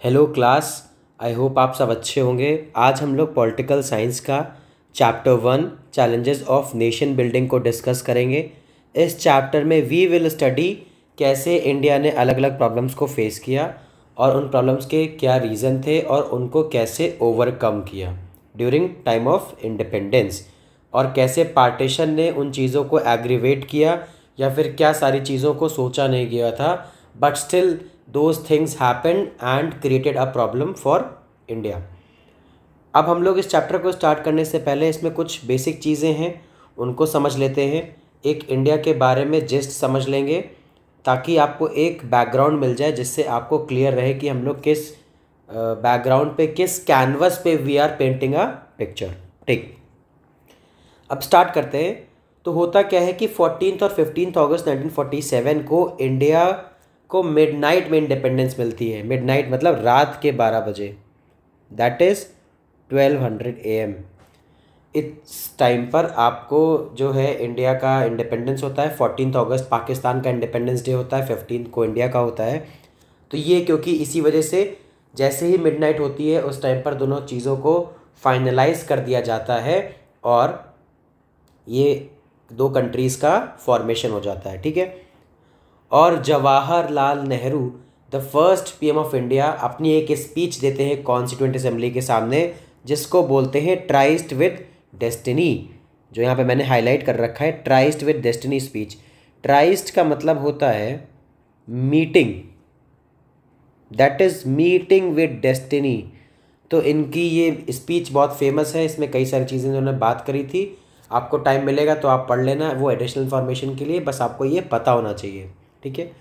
Hello class. I hope आप सब अच्छे होंगे। आज हम लोग पॉलिटिकल साइंस का chapter 1 challenges of nation building को डिस्कस करेंगे। इस चैप्टर में वी विल स्टडी कैसे इंडिया ने अलग अलग प्रॉब्लम्स को फेस किया और उन प्रॉब्लम्स के क्या रीज़न थे और उनको कैसे ओवरकम किया ड्यूरिंग टाइम ऑफ इंडिपेंडेंस, और कैसे पार्टीशन ने उन चीज़ों को एग्रीवेट किया या फिर क्या सारी चीज़ों को सोचा नहीं गया था but still those things happened and created a problem for India। अब हम लोग इस चैप्टर को स्टार्ट करने से पहले इसमें कुछ बेसिक चीज़ें हैं उनको समझ लेते हैं। एक इंडिया के बारे में जिस्ट समझ लेंगे ताकि आपको एक बैकग्राउंड मिल जाए जिससे आपको क्लियर रहे कि हम लोग किस बैकग्राउंड पे, किस कैनवस पे we are painting a picture. ठीक, अब स्टार्ट करते हैं। तो होता क्या है कि 14 और 15 अगस्त 1947 को इंडिया को मिडनाइट में इंडिपेंडेंस मिलती है। मिडनाइट मतलब रात के 12 बजे, दैट इज़ 1200 AM। इस टाइम पर आपको जो है इंडिया का इंडिपेंडेंस होता है। 14 अगस्त पाकिस्तान का इंडिपेंडेंस डे होता है, 15 को इंडिया का होता है। तो ये क्योंकि इसी वजह से जैसे ही मिडनाइट होती है उस टाइम पर दोनों चीज़ों को फाइनलाइज कर दिया जाता है और ये दो कंट्रीज़ का फॉर्मेशन हो जाता है। ठीक है, और Jawaharlal Nehru the first PM of India अपनी एक स्पीच देते हैं कॉन्स्टिट्यूंट असेंबली के सामने जिसको बोलते हैं ट्राइस्ट विद डेस्टिनी, जो यहाँ पे मैंने हाईलाइट कर रखा है, tryst with destiny speech. Tryst का मतलब होता है meeting, that is meeting with destiny. तो इनकी ये स्पीच बहुत फेमस है, इसमें कई सारी चीज़ें इन्होंने बात करी थी। आपको टाइम मिलेगा तो आप पढ़ लेना, वो एडिशनल इन्फॉर्मेशन के लिए बस आपको ये पता होना चाहिए। ठीक है,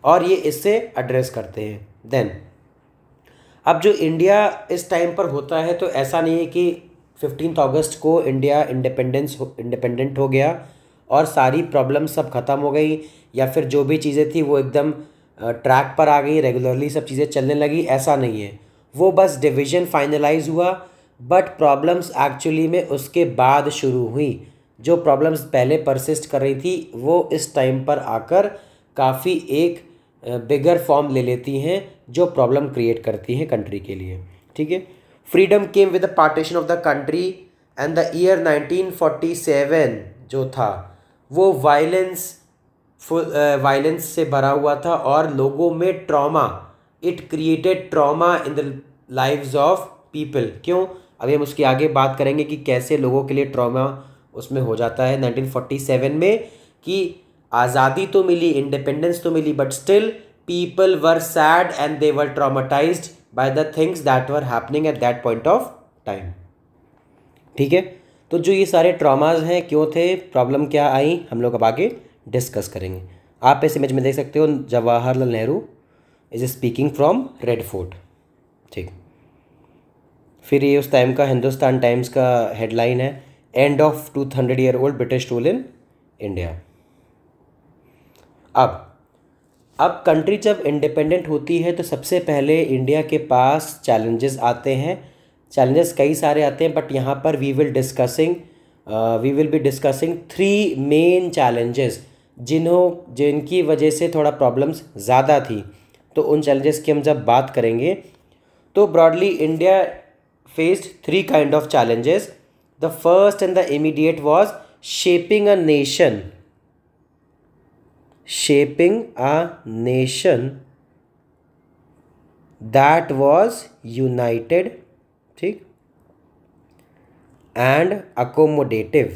और ये इससे एड्रेस करते हैं। देन अब जो इंडिया इस टाइम पर होता है तो ऐसा नहीं है कि 15 अगस्त को इंडिया इंडिपेंडेंट हो गया और सारी प्रॉब्लम सब ख़त्म हो गई या फिर जो भी चीज़ें थी वो एकदम ट्रैक पर आ गई, रेगुलरली सब चीज़ें चलने लगी, ऐसा नहीं है। वो बस डिवीज़न फाइनलाइज हुआ बट प्रॉब्लम्स एक्चुअली में उसके बाद शुरू हुई। जो प्रॉब्लम्स पहले परसिस्ट कर रही थी वो इस टाइम पर आकर काफ़ी एक बिगर फॉर्म ले लेती हैं जो प्रॉब्लम क्रिएट करती हैं कंट्री के लिए। ठीक है, freedom came with the partition of the country and the year 1947 जो था वो वायलेंस से भरा हुआ था और लोगों में trauma, it created trauma in the lives of people. क्यों, अभी हम उसकी आगे बात करेंगे कि कैसे लोगों के लिए ट्रॉमा उसमें हो जाता है 1947 में, कि आज़ादी तो मिली, इंडिपेंडेंस तो मिली but still people were sad and they were traumatized by the things that were happening at that point of time. ठीक है, तो जो ये सारे ट्रॉमाज हैं क्यों थे, प्रॉब्लम क्या आई, हम लोग अब आगे डिस्कस करेंगे। आप इस इमेज में देख सकते हो Jawaharlal Nehru is speaking from red fort. ठीक, फिर ये उस टाइम का हिंदुस्तान टाइम्स का हेडलाइन है, end of 200 year old British rule in India. अब कंट्री जब इंडिपेंडेंट होती है तो सबसे पहले इंडिया के पास चैलेंजेस आते हैं। चैलेंजेस कई सारे आते हैं बट यहाँ पर we will be discussing 3 main challenges जिनकी वजह से थोड़ा प्रॉब्लम्स ज़्यादा थी। तो उन चैलेंजेस की हम जब बात करेंगे तो broadly India faced 3 kind of challenges. The first and the immediate was shaping a nation that was united, ठीक, and accommodative।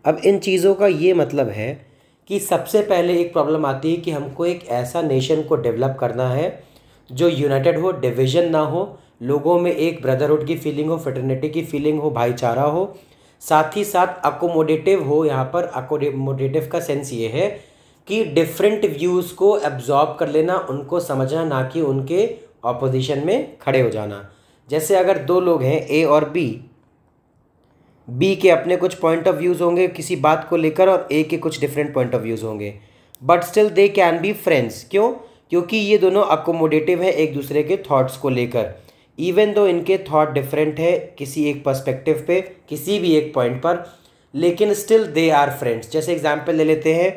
अब इन चीज़ों का ये मतलब है कि सबसे पहले एक प्रॉब्लम आती है कि हमको एक ऐसा नेशन को डेवलप करना है जो यूनाइटेड हो, डिवीज़न ना हो, लोगों में एक ब्रदरहुड की फीलिंग हो, फ्रेटर्निटी की फीलिंग हो, भाईचारा हो, साथ ही साथ अकोमोडेटिव हो। यहाँ पर अकोमोडेटिव का सेंस ये है कि डिफरेंट व्यूज़ को एब्जॉर्ब कर लेना, उनको समझना, ना कि उनके ऑपोजिशन में खड़े हो जाना। जैसे अगर 2 लोग हैं ए और बी के अपने कुछ पॉइंट ऑफ व्यूज़ होंगे किसी बात को लेकर और ए के कुछ डिफरेंट पॉइंट ऑफ व्यूज़ होंगे but still they can be friends. क्यों, क्योंकि ये दोनों अकोमोडेटिव है एक दूसरे के थॉट्स को लेकर, इवन दो इनके थॉट डिफरेंट है किसी एक पर्सपेक्टिव पे, किसी भी एक पॉइंट पर, लेकिन स्टिल दे आर फ्रेंड्स। जैसे एग्जांपल ले लेते हैं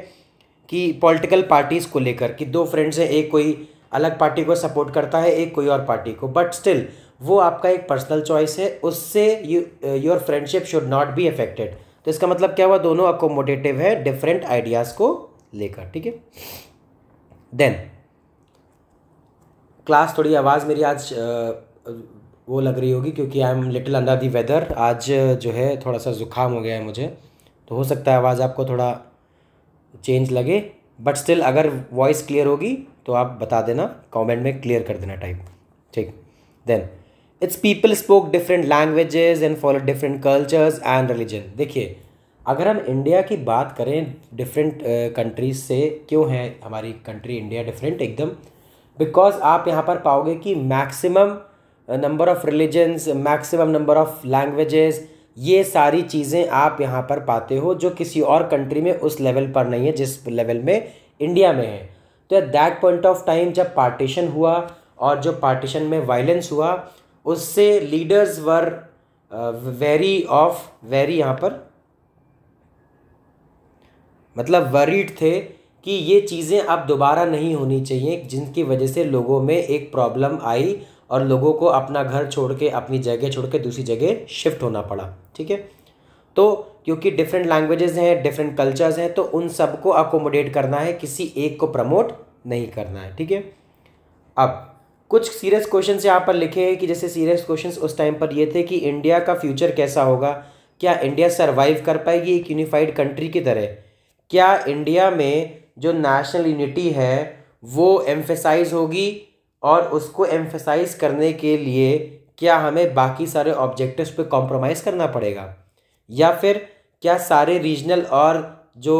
कि पॉलिटिकल पार्टीज़ को लेकर कि 2 फ्रेंड्स हैं, एक कोई अलग पार्टी को सपोर्ट करता है, एक कोई और पार्टी को, बट स्टिल वो आपका एक पर्सनल चॉइस है, उससे your friendship should not be affected. तो इसका मतलब क्या हुआ, दोनों अकोमोडेटिव है डिफरेंट आइडियाज़ को लेकर, ठीक है। देन क्लास थोड़ी आवाज़ मेरी आज वो लग रही होगी क्योंकि I am little under the weather, आज जो है थोड़ा सा ज़ुकाम हो गया है मुझे, तो हो सकता है आवाज़ आपको थोड़ा चेंज लगे, बट स्टिल अगर वॉइस क्लियर होगी तो आप बता देना, कमेंट में क्लियर कर देना टाइप, ठीक। Then it's people spoke different languages and follow different cultures and religion. देखिए अगर हम इंडिया की बात करें डिफरेंट कंट्रीज से, क्यों है हमारी कंट्री इंडिया डिफरेंट एकदम, बिकॉज आप यहाँ पर पाओगे कि maximum number of religions, maximum number of languages, ये सारी चीज़ें आप यहाँ पर पाते हो जो किसी और कंट्री में उस लेवल पर नहीं है जिस लेवल में इंडिया में है। तो eight that point of time जब पार्टीशन हुआ और जो पार्टीशन में वायलेंस हुआ उससे लीडर्स वर वेरी यहाँ पर मतलब वरीड थे कि ये चीज़ें अब दोबारा नहीं होनी चाहिए, जिनकी वजह से लोगों में एक प्रॉब्लम आई और लोगों को अपना घर छोड़ के, अपनी जगह छोड़ के दूसरी जगह शिफ्ट होना पड़ा, ठीक है। तो क्योंकि डिफरेंट लैंग्वेजेस हैं, डिफरेंट कल्चर्स हैं, तो उन सबको अकोमोडेट करना है, किसी एक को प्रमोट नहीं करना है, ठीक है। अब कुछ सीरियस क्वेश्चंस यहाँ पर लिखे हैं कि जैसे सीरियस क्वेश्चंस उस टाइम पर ये थे कि इंडिया का फ्यूचर कैसा होगा, क्या इंडिया सर्वाइव कर पाएगी एक यूनिफाइड कंट्री की तरह, क्या इंडिया में जो नेशनल यूनिटी है वो एम्फेसाइज होगी, और उसको एम्फेसाइज करने के लिए क्या हमें बाकी सारे ऑब्जेक्टिव्स पे कॉम्प्रोमाइज़ करना पड़ेगा, या फिर क्या सारे रीजनल और जो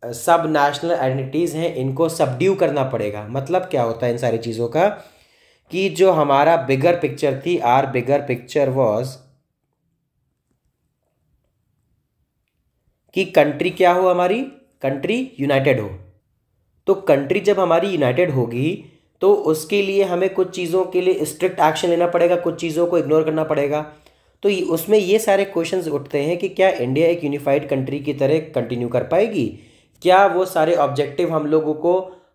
सब नेशनल आइडेंटिटीज़ हैं इनको सबड्यू करना पड़ेगा। मतलब क्या होता है इन सारी चीज़ों का कि जो हमारा बिगर पिक्चर थी, आर बिगर पिक्चर वाज कि कंट्री क्या हो, हमारी कंट्री यूनाइटेड हो। तो कंट्री जब हमारी यूनाइटेड होगी तो उसके लिए हमें कुछ चीज़ों के लिए स्ट्रिक्ट एक्शन लेना पड़ेगा, कुछ चीज़ों को इग्नोर करना पड़ेगा। तो उसमें ये सारे क्वेश्चंस उठते हैं कि क्या इंडिया एक यूनिफाइड कंट्री की तरह कंटिन्यू कर पाएगी, क्या वो सारे ऑब्जेक्टिव हम लोगों को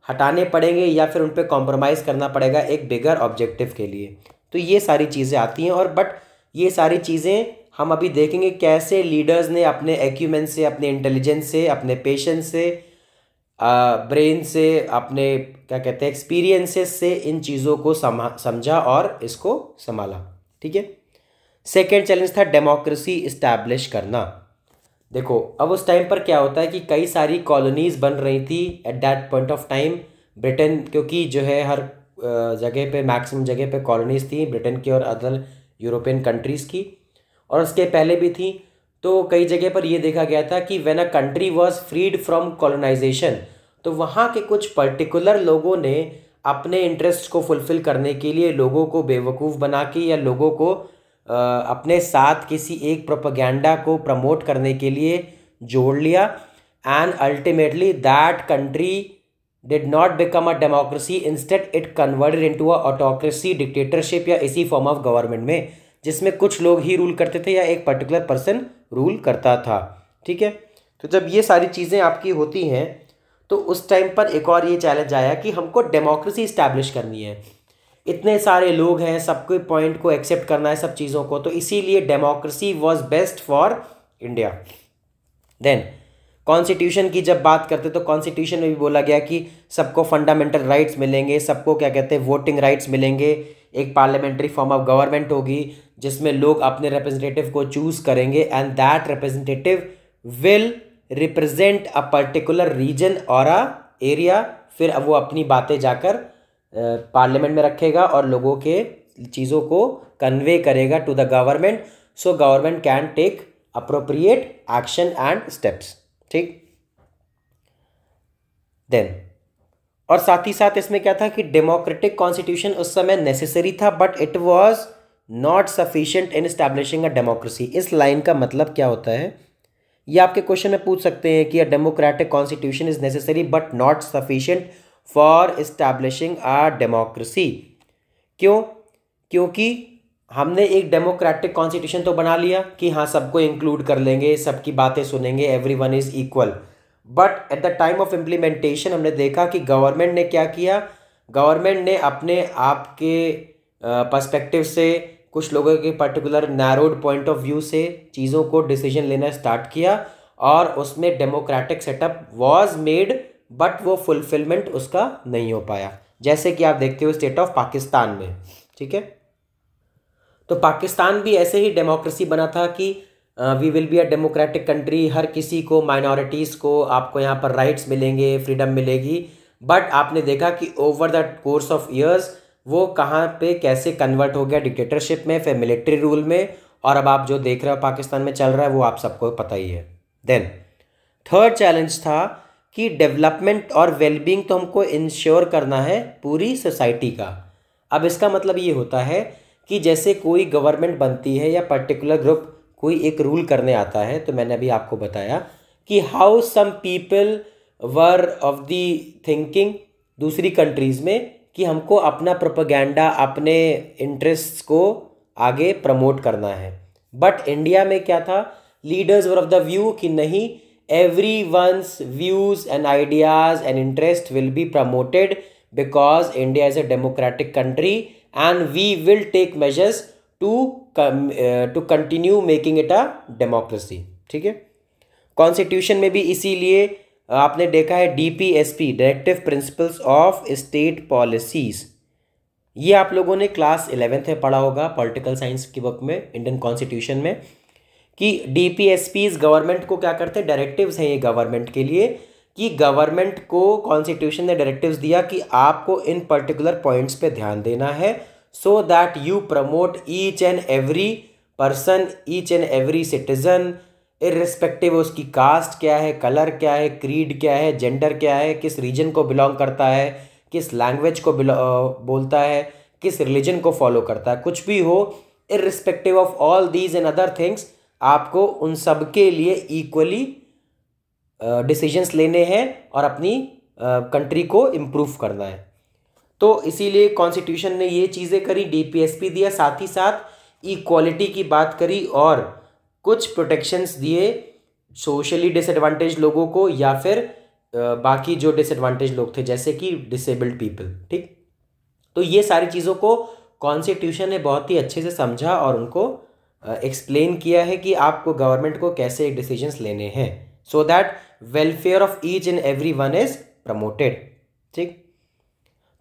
हटाने पड़ेंगे या फिर उन पर कॉम्प्रोमाइज़ करना पड़ेगा एक बिगर ऑब्जेक्टिव के लिए। तो ये सारी चीज़ें आती हैं, और बट ये सारी चीज़ें हम अभी देखेंगे कैसे लीडर्स ने अपने एक्यूमेंस से, अपने इंटेलिजेंस से, अपने पेशेंस से, ब्रेन से, अपने क्या कहते हैं एक्सपीरियंसेस से इन चीज़ों को समझा और इसको संभाला, ठीक है। सेकेंड चैलेंज था डेमोक्रेसी इस्टेब्लिश करना। देखो अब उस टाइम पर क्या होता है कि कई सारी कॉलोनीज़ बन रही थी eight that point of time. Britain, क्योंकि जो है हर जगह पे, मैक्सिमम जगह पे कॉलोनीज़ थी ब्रिटेन की और अदर यूरोपियन कंट्रीज़ की, और उसके पहले भी थी। तो कई जगह पर यह देखा गया था कि when a country was freed from colonization, तो वहाँ के कुछ पर्टिकुलर लोगों ने अपने इंटरेस्ट को फुलफ़िल करने के लिए लोगों को बेवकूफ़ बना के या लोगों को अपने साथ किसी एक प्रोपेगेंडा को प्रमोट करने के लिए जोड़ लिया, and ultimately that country did not become a democracy, instead it converted into a autocracy, dictatorship या इसी फॉर्म ऑफ गवर्नमेंट में जिसमें कुछ लोग ही रूल करते थे या एक पर्टिकुलर पर्सन रूल करता था, ठीक है। तो जब ये सारी चीज़ें आपकी होती हैं तो उस टाइम पर एक और ये चैलेंज आया कि हमको डेमोक्रेसी इस्टेब्लिश करनी है, इतने सारे लोग हैं, सबके पॉइंट को एक्सेप्ट करना है, सब चीज़ों को, तो इसीलिए democracy was best for India. Then constitution की जब बात करते तो कॉन्स्टिट्यूशन में भी बोला गया कि सबको फंडामेंटल राइट्स मिलेंगे, सबको क्या कहते हैं वोटिंग राइट्स मिलेंगे, एक पार्लियामेंट्री फॉर्म ऑफ गवर्नमेंट होगी जिसमें लोग अपने रिप्रेजेंटेटिव को चूज करेंगे, and that representative will represent a particular region और अ एरिया। फिर अब वो अपनी बातें जाकर पार्लियामेंट में रखेगा और लोगों के चीज़ों को कन्वे करेगा to the government, so government can take appropriate action and steps, ठीक। देन और साथ ही साथ इसमें क्या था कि डेमोक्रेटिक कॉन्स्टिट्यूशन उस समय नेसेसरी था, but it was not sufficient in establishing a democracy. इस लाइन का मतलब क्या होता है, ये आपके क्वेश्चन में पूछ सकते हैं कि a democratic constitution is necessary but not sufficient for establishing a democracy. क्यों? क्योंकि हमने एक डेमोक्रेटिक कॉन्स्टिट्यूशन तो बना लिया कि हाँ सबको इंक्लूड कर लेंगे, सबकी बातें सुनेंगे, everyone is equal, but at the time of implementation हमने देखा कि गवर्नमेंट ने क्या किया, गवर्नमेंट ने अपने आप के पर्सपेक्टिव से कुछ लोगों के particular narrowed point of view से चीज़ों को डिसीजन लेना स्टार्ट किया और उसमें democratic setup was made, but वो फुलफिलमेंट उसका नहीं हो पाया, जैसे कि आप देखते हो स्टेट ऑफ पाकिस्तान में। ठीक है, तो पाकिस्तान भी ऐसे ही डेमोक्रेसी बना था कि we will be a democratic country, हर किसी को, माइनॉरिटीज़ को आपको यहाँ पर राइट्स मिलेंगे, फ्रीडम मिलेगी। बट आपने देखा कि over the course of years वो कहाँ पे कैसे कन्वर्ट हो गया डिक्टेटरशिप में, फिर मिलिट्री रूल में, और अब आप जो देख रहे हो पाकिस्तान में चल रहा है वो आप सबको पता ही है। देन थर्ड चैलेंज था कि डेवलपमेंट और वेलबींग तो हमको इंश्योर करना है पूरी सोसाइटी का। अब इसका मतलब ये होता है कि जैसे कोई गवर्नमेंट बनती है या पर्टिकुलर ग्रुप कोई एक रूल करने आता है, तो मैंने अभी आपको बताया कि how some people were of the thinking दूसरी कंट्रीज़ में कि हमको अपना प्रोपेगेंडा, अपने इंटरेस्ट्स को आगे प्रमोट करना है। बट इंडिया में क्या था, leaders were of the view कि नहीं, everyone's views and ideas and interest will be promoted because India is a democratic country and we will take measures to continue making it a democracy। ठीक है, constitution में भी इसीलिए आपने देखा है DPSP, directive principles of state policies, ये आप लोगों ने क्लास 11th में पढ़ा होगा पॉलिटिकल साइंस की बुक में, इंडियन कॉन्स्टिट्यूशन में, कि DPSPs गवर्नमेंट को क्या करते हैं, डायरेक्टिव्स हैं ये गवर्नमेंट के लिए, कि गवर्नमेंट को कॉन्स्टिट्यूशन ने डायरेक्टिव्स दिया कि आपको इन पर्टिकुलर पॉइंट्स पे ध्यान देना है, so that you promote each and every person, each and every citizen, irrespective उसकी कास्ट क्या है, कलर क्या है, क्रीड क्या है, जेंडर क्या है, किस रीजन को बिलोंग करता है, किस लैंग्वेज को बोलता है, किस रिलीजन को फॉलो करता है, कुछ भी हो, irrespective of all these and other things, आपको उन सब के लिए इक्वली डिसीजंस लेने हैं और अपनी कंट्री को इम्प्रूव करना है। तो इसीलिए कॉन्स्टिट्यूशन ने ये चीज़ें करी, DPSP दिया, साथ ही साथ इक्वालिटी की बात करी और कुछ प्रोटेक्शंस दिए सोशली डिसएडवांटेज लोगों को या फिर बाकी जो डिसएडवांटेज लोग थे जैसे कि डिसेबल्ड पीपल। ठीक, तो ये सारी चीज़ों को कॉन्स्टिट्यूशन ने बहुत ही अच्छे से समझा और उनको एक्सप्लेन किया है कि आपको गवर्नमेंट को कैसे डिसीजंस लेने हैं, so that welfare of each and every one is promoted. ठीक,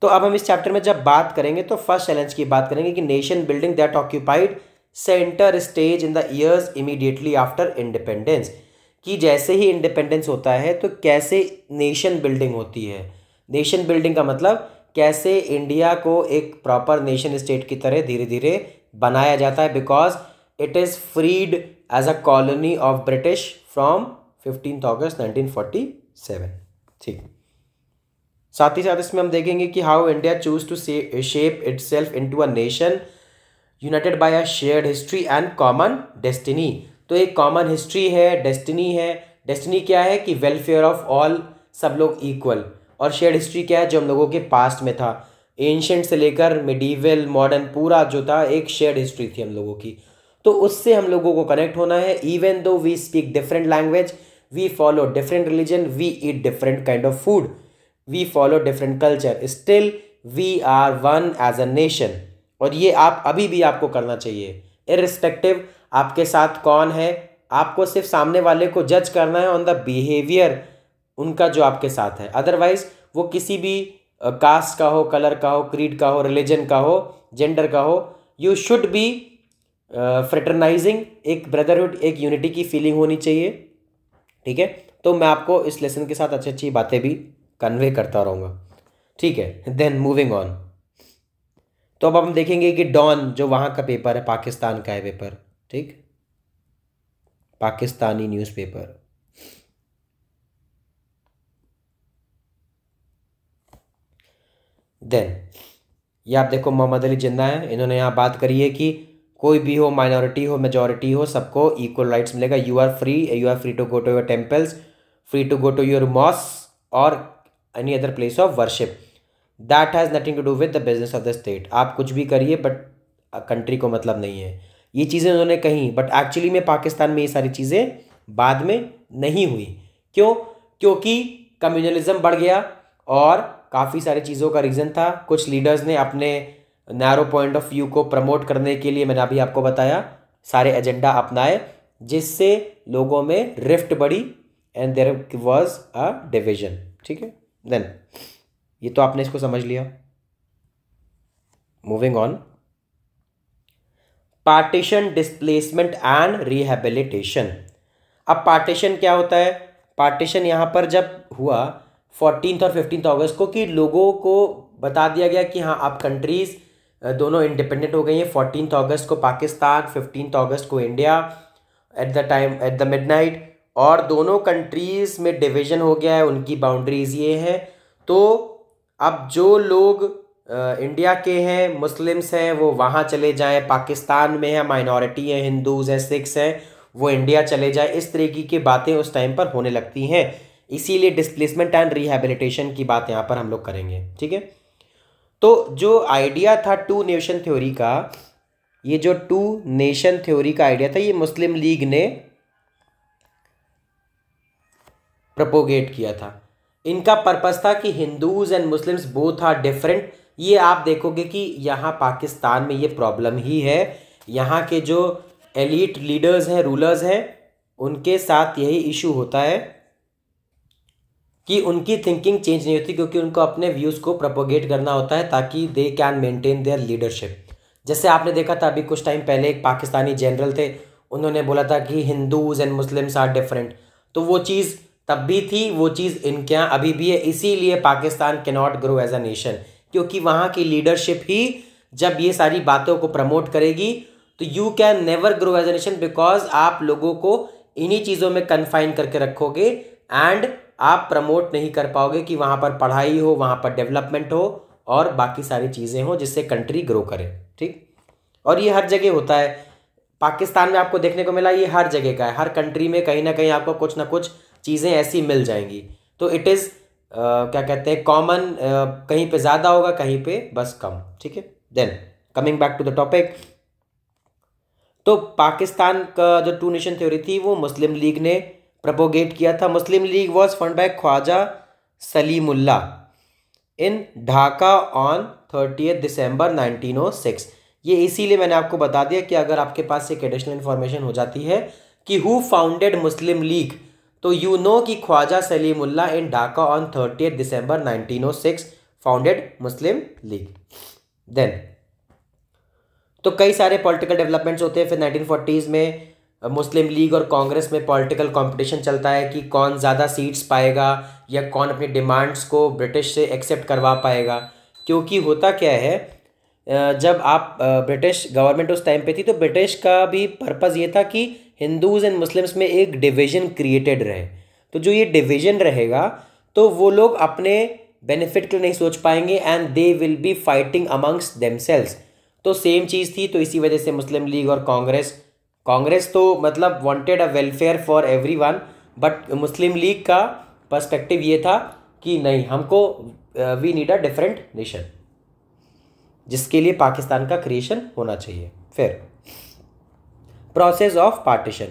तो अब हम इस चैप्टर में जब बात करेंगे तो फर्स्ट चैलेंज की बात करेंगे कि nation building that occupied centre stage in the years immediately after independence, कि जैसे ही इंडिपेंडेंस होता है तो कैसे नेशन बिल्डिंग होती है। नेशन बिल्डिंग का मतलब कैसे इंडिया को एक प्रॉपर नेशन स्टेट की तरह धीरे धीरे बनाया जाता है, because it is freed as a colony of British from 15 August 1947। ठीक, साथ ही साथ इसमें हम देखेंगे कि how India choose to shape itself into a nation united by a shared history and common destiny. तो एक कॉमन हिस्ट्री है, डेस्टिनी है। डेस्टिनी क्या है कि वेलफेयर ऑफ ऑल, सब लोग इक्वल, और शेयर्ड हिस्ट्री क्या है जो हम लोगों के पास्ट में था, एंशिएंट से लेकर मिडीवल मॉडर्न, पूरा जो था एक शेयर्ड हिस्ट्री थी हम लोगों की। तो उससे हम लोगों को कनेक्ट होना है। Even though we speak different language, we follow different religion, we eat different kind of food, we follow different culture, still we are one as a nation. और ये आप अभी भी आपको करना चाहिए, इर्रिस्पेक्टिव आपके साथ कौन है, आपको सिर्फ सामने वाले को जज करना है ऑन द बिहेवियर उनका जो आपके साथ है। अदरवाइज वो किसी भी कास्ट का हो, कलर का हो, क्रीड का हो, रिलीजन का हो, जेंडर का हो, यू शुड बी फ्रेटरनाइजिंग, एक ब्रदरहुड, एक यूनिटी की फीलिंग होनी चाहिए। ठीक है, तो मैं आपको इस लेसन के साथ अच्छी अच्छी बातें भी कन्वे करता रहूँगा। ठीक है, देन मूविंग ऑन। तो अब हम देखेंगे कि डॉन जो वहाँ का पेपर है, पाकिस्तान का है पेपर, ठीक, पाकिस्तानी न्यूज़पेपर। देन ये आप देखो मोहम्मद अली जिन्ना है, इन्होंने यहाँ बात करी है कि कोई भी हो, माइनॉरिटी हो, मेजॉरिटी हो, सबको इक्वल राइट्स मिलेगा। You are free to go to your temples, free to go to your mosque और any other place of worship, that has nothing to do with the business of the state. आप कुछ भी करिए but country को मतलब नहीं है। ये चीज़ें उन्होंने कही, बट एक्चुअली में पाकिस्तान में ये सारी चीज़ें बाद में नहीं हुई। क्यों? क्योंकि कम्युनलिज्म बढ़ गया और काफ़ी सारी चीज़ों का रीज़न था। कुछ लीडर्स ने अपने नैरो पॉइंट ऑफ व्यू को प्रमोट करने के लिए, मैंने अभी आपको बताया, सारे एजेंडा अपनाए, जिससे लोगों में रिफ्ट बढ़ी and there was a division. ठीक है, देन ये तो आपने इसको समझ लिया। Moving on, partition, displacement and rehabilitation. अब पार्टीशन क्या होता है? पार्टीशन यहाँ पर जब हुआ 14 और 15 अगस्त को, कि लोगों को बता दिया गया कि हाँ अब कंट्रीज दोनों इंडिपेंडेंट हो गई हैं। 14 अगस्त को पाकिस्तान, 15 अगस्त को इंडिया एट द मिडनाइट, और दोनों कंट्रीज में डिवीजन हो गया है, उनकी बाउंड्रीज ये हैं। तो अब जो लोग इंडिया के हैं, मुस्लिम्स हैं, वो वहाँ चले जाएं, पाकिस्तान में है माइनॉरिटी है, हिंदूज हैं, सिख्स हैं, वो इंडिया चले जाए, इस तरीके की बातें उस टाइम पर होने लगती हैं। इसीलिए डिस्प्लेसमेंट एंड रिहेबिलिटेशन की बात यहाँ पर हम लोग करेंगे। ठीक है, तो जो आइडिया था टू नेशन थ्योरी का, ये जो टू नेशन थ्योरी का आइडिया था, ये मुस्लिम लीग ने प्रोपोगेट किया था। इनका पर्पस था कि Hindus and Muslims both are different. ये आप देखोगे कि यहाँ पाकिस्तान में ये प्रॉब्लम ही है। यहाँ के जो एलीट लीडर्स हैं, रूलर्स हैं, उनके साथ यही इशू होता है कि उनकी थिंकिंग चेंज नहीं होती, क्योंकि उनको अपने व्यूज़ को प्रोपोगेट करना होता है ताकि they can maintain their leadership. जैसे आपने देखा था अभी कुछ टाइम पहले, एक पाकिस्तानी जनरल थे, उन्होंने बोला था कि Hindus and Muslims are different. तो वो चीज़ तब भी थी, वो चीज़ इनके यहाँ अभी भी है। इसीलिए Pakistan can not grow as a nation, क्योंकि वहाँ की लीडरशिप ही जब ये सारी बातों को प्रमोट करेगी तो you can never grow as a nation, because आप लोगों को इन्हीं चीज़ों में कन्फाइन करके रखोगे एंड आप प्रमोट नहीं कर पाओगे कि वहाँ पर पढ़ाई हो, वहाँ पर डेवलपमेंट हो और बाकी सारी चीज़ें हो जिससे कंट्री ग्रो करे। ठीक, और ये हर जगह होता है। पाकिस्तान में आपको देखने को मिला, ये हर जगह का है। हर कंट्री में कहीं ना कहीं आपको कुछ ना कुछ चीज़ें ऐसी मिल जाएंगी। तो इट इज़ क्या कहते हैं, कॉमन, कहीं पे ज़्यादा होगा, कहीं पे बस कम। ठीक है, then coming back to the topic, तो पाकिस्तान का जो टू नेशन थ्योरी थी वो मुस्लिम लीग ने प्रोपोगेट किया था। Muslim League was fund by Khwaja Salimullah in Dhaka on 30 December 1906। ये इसीलिए मैंने आपको बता दिया कि अगर आपके पास एक एडिशनल इन्फॉर्मेशन हो जाती है कि हु फाउंडेड मुस्लिम लीग, तो यू नो कि Khwaja Salimullah in Dhaka on 30 December 1906 founded Muslim League. Then तो कई सारे पॉलिटिकल डेवलपमेंट्स होते हैं। फिर 1940s में मुस्लिम लीग और कांग्रेस में पॉलिटिकल कंपटीशन चलता है कि कौन ज़्यादा सीट्स पाएगा या कौन अपनी डिमांड्स को ब्रिटिश से एक्सेप्ट करवा पाएगा। क्योंकि होता क्या है, जब आप ब्रिटिश गवर्नमेंट उस टाइम पे थी, तो ब्रिटिश का भी पर्पज़ ये था कि हिंदूज़ एंड मुस्लिम्स में एक डिवीज़न क्रिएटेड रहे। तो जो ये डिवीज़न रहेगा तो वो लोग अपने बेनिफिट के लिए नहीं सोच पाएंगे and they will B fighting amongst themselves. तो सेम चीज़ थी, तो इसी वजह से मुस्लिम लीग और कांग्रेस तो मतलब wanted a welfare for everyone, but Muslim League का पर्सपेक्टिव ये था कि नहीं, हमको we need a different nation, जिसके लिए पाकिस्तान का क्रिएशन होना चाहिए। फिर प्रोसेस ऑफ पार्टीशन।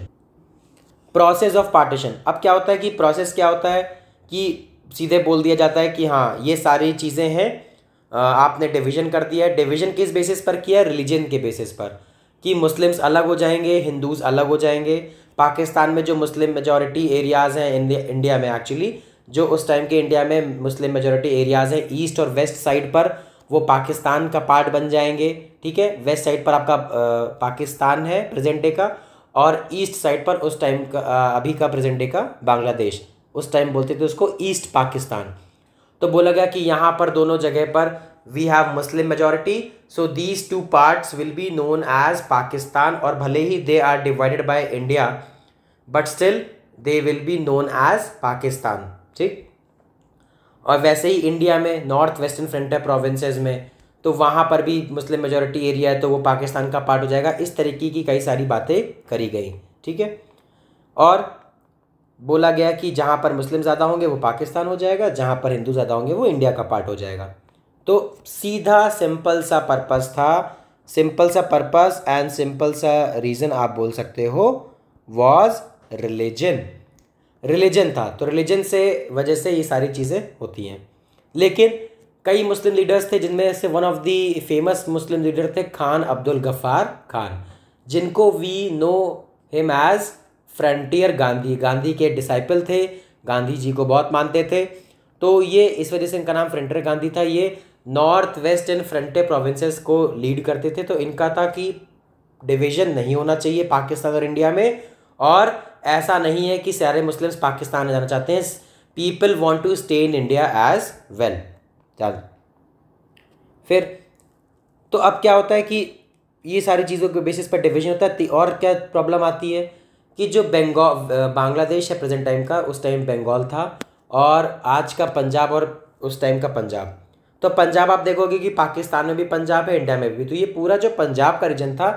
अब क्या होता है कि प्रोसेस क्या होता है कि सीधे बोल दिया जाता है कि हाँ ये सारी चीज़ें हैं, आपने डिवीज़न कर दिया है। डिवीज़न किस बेसिस पर किया है? रिलीजन के बेसिस पर, कि मुस्लिम्स अलग हो जाएंगे, हिंदूज़ अलग हो जाएंगे। पाकिस्तान में जो मुस्लिम मेजॉरिटी एरियाज़ हैं, इंडिया में एक्चुअली जो उस टाइम के इंडिया में मुस्लिम मेजॉरिटी एरियाज़ हैं, ईस्ट और वेस्ट साइड पर, वो पाकिस्तान का पार्ट बन जाएंगे। ठीक है, वेस्ट साइड पर आपका पाकिस्तान है प्रेजेंट डे का, और ईस्ट साइड पर उस टाइम का अभी का प्रेजेंट डे का बांग्लादेश, उस टाइम बोलते थे उसको ईस्ट पाकिस्तान। तो बोला गया कि यहाँ पर दोनों जगह पर we have Muslim majority, so these two parts will be known as Pakistan, और भले ही they are divided by India but still they will be known as Pakistan. ठीक, और वैसे ही इंडिया में नॉर्थ वेस्टर्न फ्रंटियर प्रोविंसेस में, तो वहाँ पर भी मुस्लिम मेजॉरिटी एरिया है, तो वो पाकिस्तान का पार्ट हो जाएगा। इस तरीके की कई सारी बातें करी गई। ठीक है, और बोला गया कि जहाँ पर मुस्लिम ज़्यादा होंगे वो पाकिस्तान हो जाएगा, जहाँ पर हिंदू ज़्यादा होंगे वो इंडिया का पार्ट हो जाएगा। तो सीधा सिंपल सा पर्पस था, सिंपल सा पर्पस एंड सिंपल सा रीज़न आप बोल सकते हो, वॉज रिलीजन था। तो रिलीजन से वजह से ये सारी चीज़ें होती हैं। लेकिन कई मुस्लिम लीडर्स थे, जिनमें से one of the famous Muslim leader थे खान अब्दुल गफ्फार खान, जिनको we know him as Frontier Gandhi. Gandhi के डिसाइपल थे, गांधी जी को बहुत मानते थे, तो ये इस वजह से इनका नाम फ्रंटियर गांधी था। ये north west and frontier provinces को लीड करते थे। तो इनका था कि डिवीजन नहीं होना चाहिए पाकिस्तान और इंडिया में, और ऐसा नहीं है कि सारे मुस्लिम्स पाकिस्तान में जाना चाहते हैं, people want to stay in India as well. चल फिर तो अब क्या होता है कि ये सारी चीज़ों के बेसिस पर डिवीजन होता है। और क्या प्रॉब्लम आती है कि जो बांग्लादेश है प्रेजेंट टाइम का, उस टाइम बंगाल था, और आज का पंजाब और उस टाइम का पंजाब। तो पंजाब आप देखोगे कि पाकिस्तान में भी पंजाब है, इंडिया में भी। तो ये पूरा जो पंजाब का रीजन था,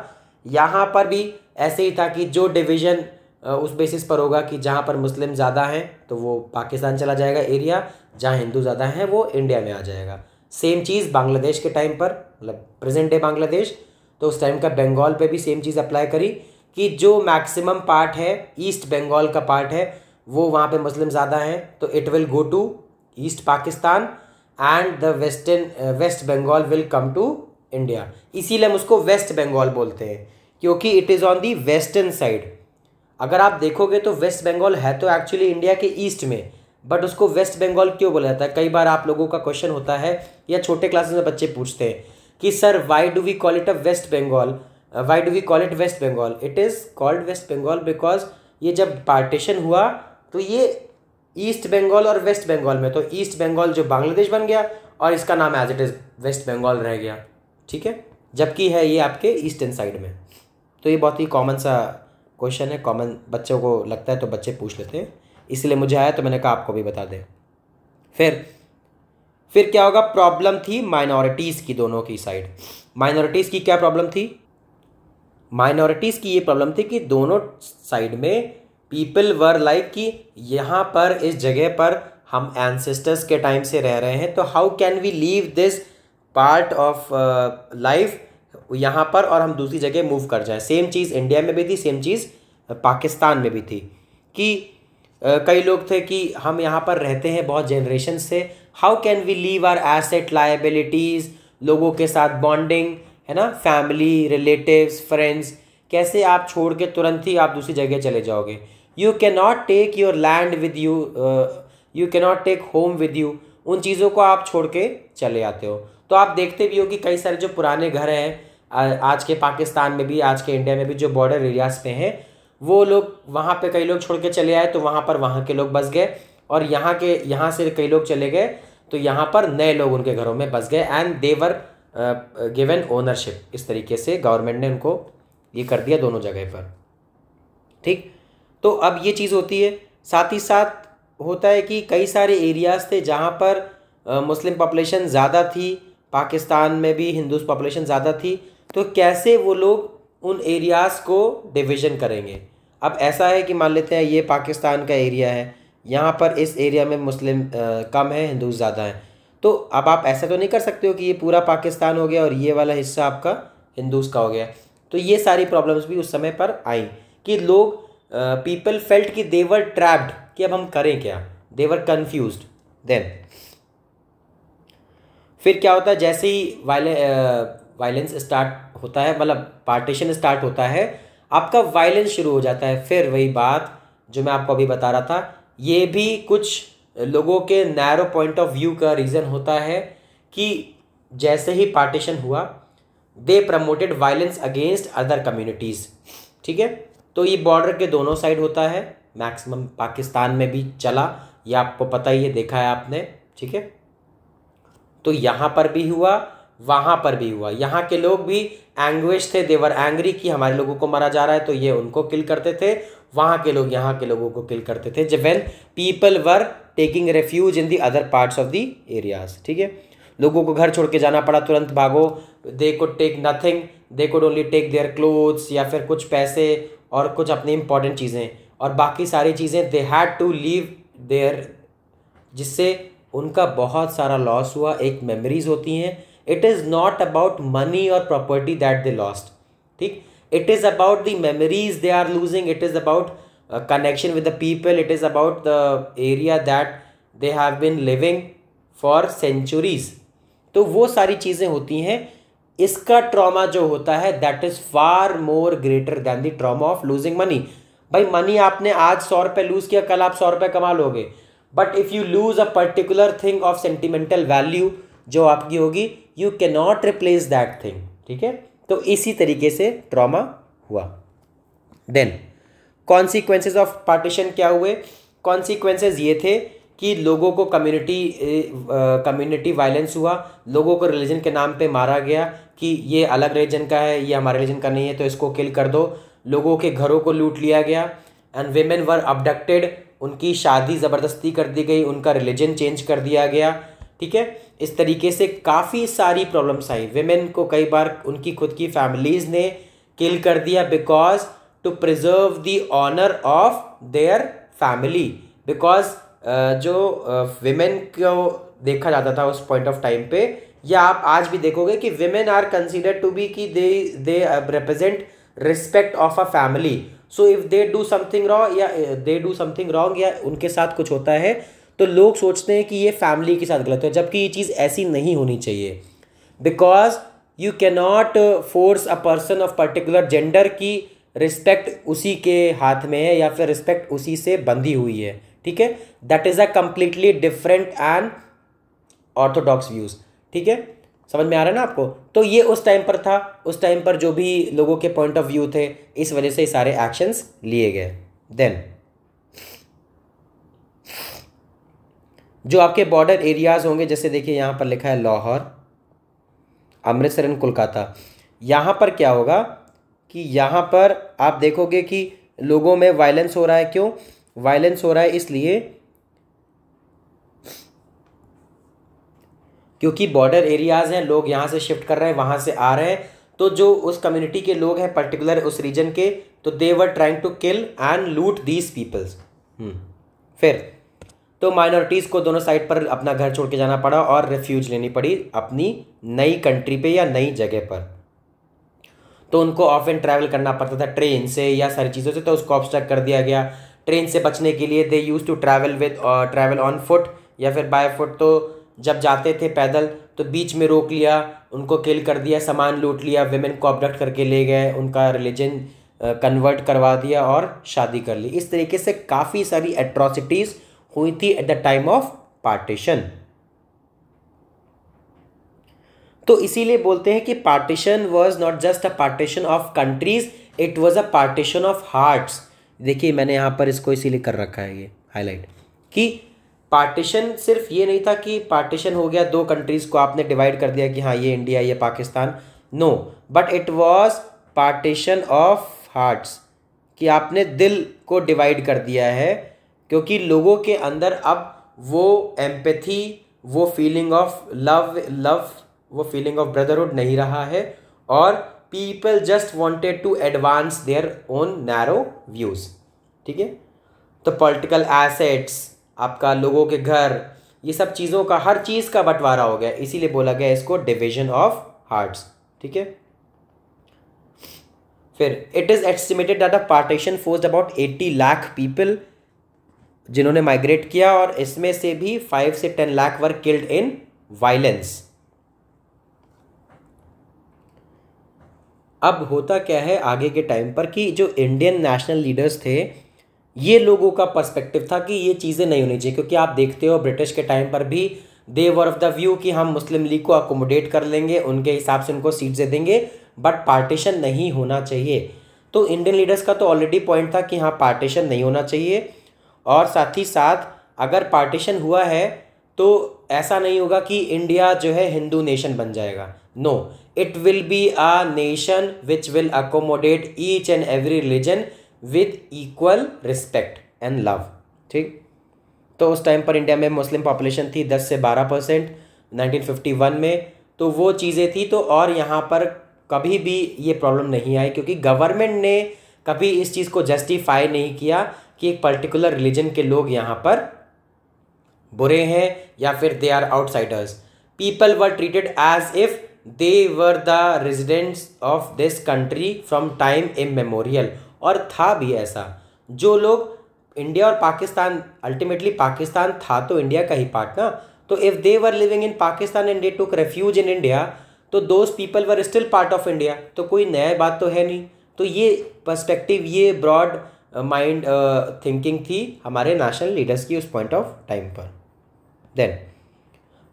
यहाँ पर भी ऐसे ही था कि जो डिवीज़न उस बेसिस पर होगा कि जहाँ पर मुस्लिम ज़्यादा हैं तो वो पाकिस्तान चला जाएगा एरिया, जहाँ हिंदू ज़्यादा हैं वो इंडिया में आ जाएगा। सेम चीज़ बांग्लादेश के टाइम पर, मतलब प्रेजेंट डे बांग्लादेश, तो उस टाइम का बंगाल पे भी सेम चीज़ अप्लाई करी कि जो मैक्सिमम पार्ट है ईस्ट बंगाल का पार्ट है, वो वहाँ पे मुस्लिम ज़्यादा हैं, तो it will go to East Pakistan and the West Bengal will come to India. इसीलिए हम उसको वेस्ट बंगाल बोलते हैं, क्योंकि it is on the western side. अगर आप देखोगे तो वेस्ट बंगाल है तो एक्चुअली इंडिया के ईस्ट में, बट उसको वेस्ट बंगाल क्यों बोला जाता है? कई बार आप लोगों का क्वेश्चन होता है या छोटे क्लासेस में बच्चे पूछते हैं कि sir why do we call it a West Bengal, why do we call it West Bengal? It is called West Bengal because ये जब पार्टीशन हुआ तो ये ईस्ट बंगाल और वेस्ट बंगाल में, तो ईस्ट बंगाल जो बांग्लादेश बन गया और इसका नाम as it is West Bengal रह गया, ठीक है, जबकि है ये आपके ईस्टर्न साइड में। तो ये बहुत ही कॉमन सा क्वेश्चन है, कॉमन बच्चों को लगता है तो बच्चे पूछ लेते हैं, इसलिए मुझे आया तो मैंने कहा आपको भी बता दें। फिर क्या होगा? प्रॉब्लम थी माइनॉरिटीज़ की, दोनों की साइड। माइनॉरिटीज़ की क्या प्रॉब्लम थी? माइनॉरिटीज़ की ये प्रॉब्लम थी कि दोनों साइड में पीपल वर लाइक कि यहाँ पर इस जगह पर हम एंसेस्टर्स के टाइम से रह रहे हैं, तो how can we leave this part of life यहाँ पर और हम दूसरी जगह मूव कर जाएं। सेम चीज़ इंडिया में भी थी, सेम चीज़ पाकिस्तान में भी थी कि कई लोग थे कि हम यहाँ पर रहते हैं बहुत जनरेशन से, how can we leave our asset liabilities, लोगों के साथ बॉन्डिंग है ना, फैमिली, रिलेटिव्स, फ्रेंड्स, कैसे आप छोड़ के तुरंत ही आप दूसरी जगह चले जाओगे? You can not take your land with you, you can not take home with you, उन चीज़ों को आप छोड़ के चले आते हो। तो आप देखते भी हो कि कई सारे जो पुराने घर हैं आज के पाकिस्तान में भी, आज के इंडिया में भी, जो बॉर्डर एरियाज़ पे हैं, वो लोग वहाँ पे कई लोग छोड़ के चले आए तो वहाँ पर वहाँ के लोग बस गए, और यहाँ से कई लोग चले गए तो यहाँ पर नए लोग उनके घरों में बस गए, and they were given ownership. इस तरीके से गवर्नमेंट ने उनको ये कर दिया दोनों जगह पर, ठीक। तो अब ये चीज़ होती है, साथ ही साथ होता है कि कई सारे एरियाज़ थे जहाँ पर मुस्लिम पॉपुलेशन ज़्यादा थी, पाकिस्तान में भी हिंदू पॉपुलेशन ज़्यादा थी, तो कैसे वो लोग उन एरियाज़ को डिवीज़न करेंगे? अब ऐसा है कि मान लेते हैं ये पाकिस्तान का एरिया है, यहाँ पर इस एरिया में मुस्लिम कम है, हिंदू ज़्यादा हैं, तो अब आप ऐसा तो नहीं कर सकते हो कि ये पूरा पाकिस्तान हो गया और ये वाला हिस्सा आपका हिंदूज़ का हो गया। तो ये सारी प्रॉब्लम्स भी उस समय पर आई कि लोग पीपल फेल्ट कि दे वर ट्रैप्ड, कि अब हम करें क्या, दे वर कन्फ्यूज्ड। देन फिर क्या होता है, जैसे ही वायलेंस स्टार्ट होता है, मतलब पार्टीशन स्टार्ट होता है, आपका वायलेंस शुरू हो जाता है। फिर वही बात जो मैं आपको अभी बता रहा था, ये भी कुछ लोगों के नैरो पॉइंट ऑफ व्यू का रीज़न होता है कि जैसे ही पार्टीशन हुआ, they promoted violence against other communities, ठीक है। तो ये बॉर्डर के दोनों साइड होता है, मैक्सिमम पाकिस्तान में भी चला, ये आपको पता ही है, देखा है आपने, ठीक है। तो यहाँ पर भी हुआ, वहाँ पर भी हुआ, यहाँ के लोग भी एंग्विश थे, देवर एंग्री कि हमारे लोगों को मारा जा रहा है, तो ये उनको किल करते थे, वहाँ के लोग यहाँ के लोगों को किल करते थे, जब when people were taking refuge in the other parts of the areas, ठीक है। लोगों को घर छोड़ के जाना पड़ा, तुरंत भागो, they could take nothing, they could only take their clothes, या फिर कुछ पैसे और कुछ अपनी इंपॉर्टेंट चीज़ें, और बाकी सारी चीज़ें they had to leave there, जिससे उनका बहुत सारा लॉस हुआ। एक मेमोरीज होती हैं, it is not about money और प्रॉपर्टी दैट दे लॉस्ट, ठीक, it is about the memories they are losing, it is about connection with the people, it is about the area that they have been living for centuries, तो वो सारी चीज़ें होती हैं। इसका trauma जो होता है that is far more greater than the trauma of losing money. भाई मनी आपने आज 100 रुपये लूज़ किया, कल आप 100 रुपये कमा लोगे, but if you lose a particular thing of sentimental value जो आपकी होगी, you can not replace that thing. ठीक है, तो इसी तरीके से ट्रॉमा हुआ। देन कॉन्सिक्वेंसेज ऑफ पार्टीशन क्या हुए? कॉन्सिक्वेंसेज ये थे कि लोगों को कम्युनिटी वायलेंस हुआ, लोगों को रिलीजन के नाम पे मारा गया कि ये अलग रिलीजन का है, ये हमारे रिलीजन का नहीं है तो इसको किल कर दो। लोगों के घरों को लूट लिया गया एंड विमेन वर अबडक्टेड, उनकी शादी ज़बरदस्ती कर दी गई, उनका रिलीजन चेंज कर दिया गया। ठीक है, इस तरीके से काफ़ी सारी प्रॉब्लम्स आई। विमेन को कई बार उनकी खुद की फैमिलीज़ ने किल कर दिया because to preserve the honour of their family. Because जो विमेन को देखा जाता था उस पॉइंट ऑफ टाइम पे, या आप आज भी देखोगे कि women are considered to be कि they represent respect of a family. So if they do something wrong या उनके साथ कुछ होता है तो लोग सोचते हैं कि ये फैमिली के साथ गलत है, जबकि ये चीज़ ऐसी नहीं होनी चाहिए। Because you can not force a person of particular gender की रिस्पेक्ट उसी के हाथ में है या फिर रिस्पेक्ट उसी से बंधी हुई है। ठीक है, that is a completely different and Orthodox views. ठीक है, समझ में आ रहा है ना आपको? तो ये उस टाइम पर था, उस टाइम पर जो भी लोगों के पॉइंट ऑफ व्यू थे, इस वजह से सारे एक्शंस लिए गए। देन जो आपके बॉर्डर एरियाज़ होंगे, जैसे देखिए यहाँ पर लिखा है लाहौर, अमृतसर एंड कोलकाता। यहाँ पर क्या होगा कि यहाँ पर आप देखोगे कि लोगों में वायलेंस हो रहा है। क्यों वायलेंस हो रहा है? इसलिए क्योंकि बॉर्डर एरियाज़ हैं, लोग यहाँ से शिफ्ट कर रहे हैं, वहाँ से आ रहे हैं, तो जो उस कम्युनिटी के लोग हैं पर्टिकुलर उस रीजन के, तो they were trying to kill and loot these peoples. फिर तो माइनॉरिटीज़ को दोनों साइड पर अपना घर छोड़ के जाना पड़ा और रेफ्यूज लेनी पड़ी अपनी नई कंट्री पे या नई जगह पर। तो उनको ऑफन ट्रैवल करना पड़ता था ट्रेन से या सारी चीज़ों से, तो उसको ऑब्स्ट्रक्ट कर दिया गया। ट्रेन से बचने के लिए they use to travel on foot या फिर बाय फुट। तो जब जाते थे पैदल तो बीच में रोक लिया, उनको किल कर दिया, सामान लूट लिया, विमेन को अबडक्ट करके ले गए, उनका रिलीजन कन्वर्ट करवा दिया और शादी कर ली। इस तरीके से काफ़ी सारी एट्रॉसिटीज़ हुई थी at the time of partition. तो इसीलिए बोलते हैं कि partition was not just a partition of countries, it was a partition of hearts. देखिए मैंने यहाँ पर इसको इसीलिए कर रखा है ये हाईलाइट कि पार्टीशन सिर्फ ये नहीं था कि पार्टीशन हो गया, दो कंट्रीज़ को आपने डिवाइड कर दिया कि हाँ ये इंडिया ये Pakistan, no, but it was partition of hearts, कि आपने दिल को डिवाइड कर दिया है। क्योंकि लोगों के अंदर अब वो एम्पैथी, वो फीलिंग ऑफ लव, वो फीलिंग ऑफ ब्रदरहुड नहीं रहा है, और people just wanted to advance their own narrow views. ठीक है, तो पॉलिटिकल एसेट्स, आपका लोगों के घर, ये सब चीज़ों का, हर चीज़ का बंटवारा हो गया, इसीलिए बोला गया इसको डिवीजन ऑफ हार्ट्स। ठीक है, फिर it is estimated that the partition forced about 80 lakh people जिन्होंने माइग्रेट किया, और इसमें से भी 5 से 10 lakh were killed in violence. अब होता क्या है आगे के टाइम पर कि जो इंडियन नेशनल लीडर्स थे, ये लोगों का पर्सपेक्टिव था कि ये चीज़ें नहीं होनी चाहिए। क्योंकि आप देखते हो ब्रिटिश के टाइम पर भी दे वर ऑफ द व्यू कि हम मुस्लिम लीग को अकोमोडेट कर लेंगे, उनके हिसाब से उनको सीट्स दे देंगे, बट पार्टीशन नहीं होना चाहिए। तो इंडियन लीडर्स का तो ऑलरेडी पॉइंट था कि हाँ पार्टीशन नहीं होना चाहिए, और साथ ही साथ अगर पार्टीशन हुआ है तो ऐसा नहीं होगा कि इंडिया जो है हिंदू नेशन बन जाएगा। No, it will be a nation which will accommodate each and every religion with equal respect and love. ठीक, तो उस टाइम पर इंडिया में मुस्लिम पॉपुलेशन थी 10 से 12% 1951 में, तो वो चीज़ें थी। तो और यहाँ पर कभी भी ये प्रॉब्लम नहीं आई, क्योंकि गवर्नमेंट ने कभी इस चीज़ को जस्टिफाई नहीं किया कि एक पर्टिकुलर रिलीजन के लोग यहाँ पर बुरे हैं या फिर they are outsiders. People were treated as if they were the residents of this country from time immemorial. और था भी ऐसा, जो लोग इंडिया और पाकिस्तान, अल्टीमेटली पाकिस्तान था तो इंडिया का ही पार्ट ना, तो if they were living in Pakistan and they took refuge in India, तो those people were still part of India, तो कोई नया बात तो है नहीं। तो ये पर्सपेक्टिव, ये ब्रॉड माइंड थिंकिंग थी हमारे नेशनल लीडर्स की उस पॉइंट ऑफ टाइम पर। Then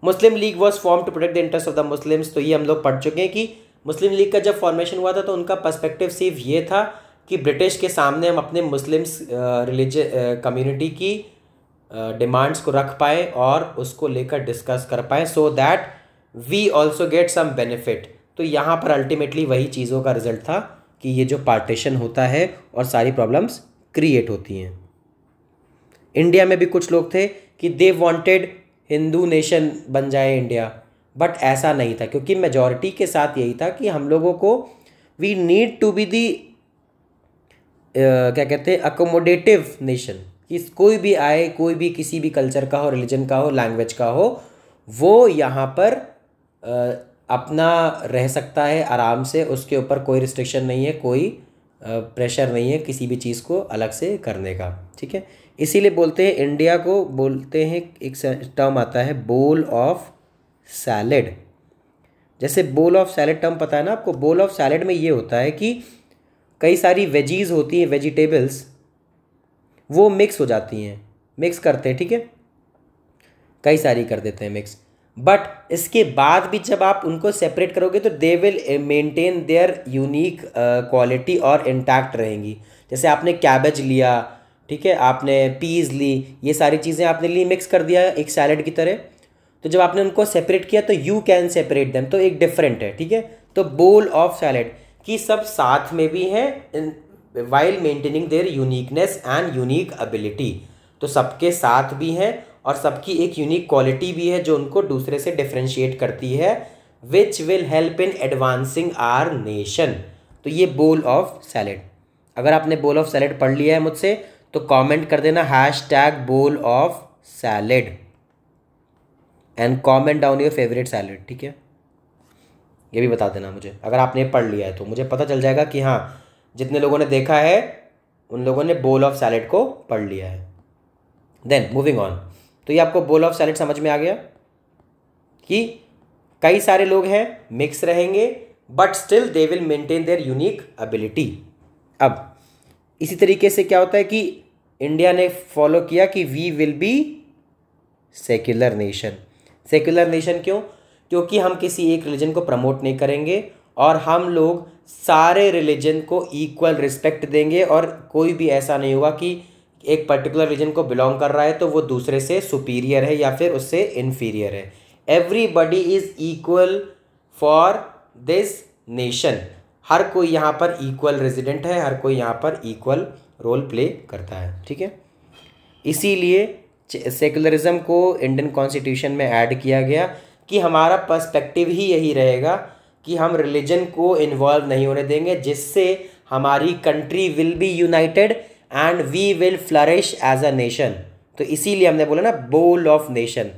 Muslim League was form to protect the interest of the Muslims. तो ये हम लोग पढ़ चुके हैं कि मुस्लिम लीग का जब फॉर्मेशन हुआ था तो उनका पर्सपेक्टिव सिर्फ ये था कि ब्रिटिश के सामने हम अपने मुस्लिम्स कम्युनिटी की डिमांड्स को रख पाए और उसको लेकर डिस्कस कर पाए, so that we also get some benefit. तो यहाँ पर अल्टीमेटली वही चीज़ों का रिजल्ट था कि ये जो पार्टीशन होता है और सारी प्रॉब्लम्स क्रिएट होती हैं। इंडिया में भी कुछ लोग थे कि दे वांटेड हिंदू नेशन बन जाए इंडिया, बट ऐसा नहीं था, क्योंकि मेजॉरिटी के साथ यही था कि हम लोगों को we need to be the क्या कहते हैं अकोमोडेटिव नेशन, कि कोई भी आए, कोई भी किसी भी कल्चर का हो, रिलीजन का हो, लैंग्वेज का हो, वो यहाँ पर अपना रह सकता है आराम से, उसके ऊपर कोई रिस्ट्रिक्शन नहीं है, कोई प्रेशर नहीं है किसी भी चीज़ को अलग से करने का। ठीक है, इसीलिए बोलते हैं इंडिया को, बोलते हैं एक टर्म आता है बोल ऑफ सैलेड। जैसे बोल ऑफ सैलेड टर्म पता है ना आपको, बोल ऑफ सैलेड में ये होता है कि कई सारी वेजीज होती हैं, वेजिटेबल्स, वो मिक्स हो जाती हैं, मिक्स करते हैं, ठीक है, कई सारी कर देते हैं मिक्स, बट इसके बाद भी जब आप उनको सेपरेट करोगे तो they will maintain their unique quality और इंटैक्ट रहेंगी। जैसे आपने कैबेज लिया, ठीक है, आपने पीज ली, ये सारी चीज़ें आपने ली, मिक्स कर दिया एक सैलेड की तरह, तो जब आपने उनको सेपरेट किया तो यू कैन सेपरेट देम, तो एक डिफरेंट है। ठीक है, तो बोल ऑफ सैलेड कि सब साथ में भी हैं while maintaining their uniqueness and unique ability, तो सबके साथ भी हैं और सबकी एक यूनिक क्वालिटी भी है जो उनको दूसरे से डिफ्रेंशिएट करती है, which will help in advancing our nation. तो ये बोल ऑफ सैलेड, अगर आपने बोल ऑफ सैलेड पढ़ लिया है मुझसे तो कमेंट कर देना #bowl of salad and comment down your favourite salad. ठीक है, ये भी बता देना मुझे, अगर आपने पढ़ लिया है तो मुझे पता चल जाएगा कि हाँ, जितने लोगों ने देखा है उन लोगों ने बोल ऑफ सैलेड को पढ़ लिया है। देन मूविंग ऑन, तो ये आपको बोल ऑफ सैलेड समझ में आ गया कि कई सारे लोग हैं, मिक्स रहेंगे, but still they will maintain their unique ability. अब इसी तरीके से क्या होता है कि इंडिया ने फॉलो किया कि we will be secular nation. Secular nation क्यों? क्योंकि हम किसी एक रिलीजन को प्रमोट नहीं करेंगे और हम लोग सारे रिलीजन को इक्वल रिस्पेक्ट देंगे, और कोई भी ऐसा नहीं होगा कि एक पर्टिकुलर रिलीजन को बिलोंग कर रहा है तो वो दूसरे से सुपीरियर है या फिर उससे इन्फीरियर है। Everybody is equal for this nation, हर कोई यहाँ पर इक्वल रेजिडेंट है, हर कोई यहाँ पर इक्वल रोल प्ले करता है। ठीक है, इसीलिए सेकुलरिज्म को इंडियन कॉन्स्टिट्यूशन में ऐड किया गया कि हमारा पर्सपेक्टिव ही यही रहेगा कि हम रिलीजन को इन्वॉल्व नहीं होने देंगे, जिससे हमारी country will be united and we will flourish as a nation. तो इसीलिए हमने बोला ना बोल ऑफ नेशन।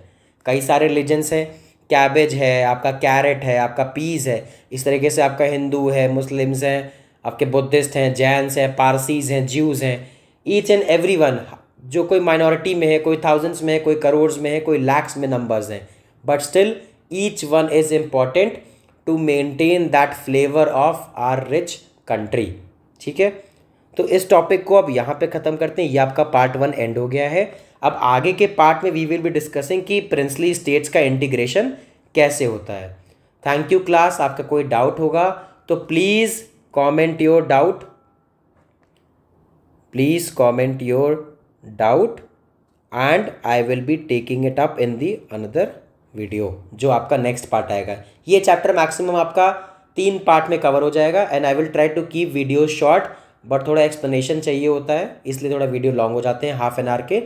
कई सारे रिलीजन्स हैं, कैबेज है, आपका कैरेट है, आपका पीस है, इस तरीके से आपका हिंदू है, मुस्लिम्स हैं, आपके बुद्धिस्ट हैं, जैन्स हैं, पारसीज हैं, ज्यूज़ हैं, ईच एंड एवरी वन, जो कोई माइनॉरिटी में है, कोई थाउजेंड्स में है, कोई करोड्स में है, कोई लैक्स में नंबर्स हैं, but still each one is important to maintain that flavour of our rich country. ठीक है, तो इस टॉपिक को अब यहाँ पे ख़त्म करते हैं। ये आपका पार्ट 1 एंड हो गया है। अब आगे के पार्ट में वी विल बी डिस्कसिंग कि प्रिंसली स्टेट्स का इंटीग्रेशन कैसे होता है। Thank you class. आपका कोई डाउट होगा तो please comment your doubt, please comment your doubt and I will be taking it up in the another video, जो आपका नेक्स्ट पार्ट आएगा। ये चैप्टर मैक्सिमम आपका 3 पार्ट में कवर हो जाएगा and I will try to keep video short, but थोड़ा explanation चाहिए होता है, इसलिए थोड़ा वीडियो लॉन्ग हो जाते हैं, हाफ एन आवर के,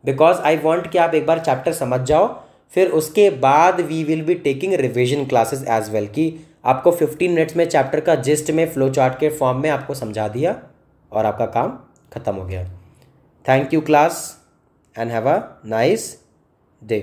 बिकॉज आई वॉन्ट कि आप एक बार चैप्टर समझ जाओ, फिर उसके बाद we will be taking revision classes as well, कि आपको 15 मिनट्स में चैप्टर का जिस्ट में फ्लो चार्ट के फॉर्म में आपको समझा दिया और आपका काम खत्म हो गया। Thank you class and have a nice day.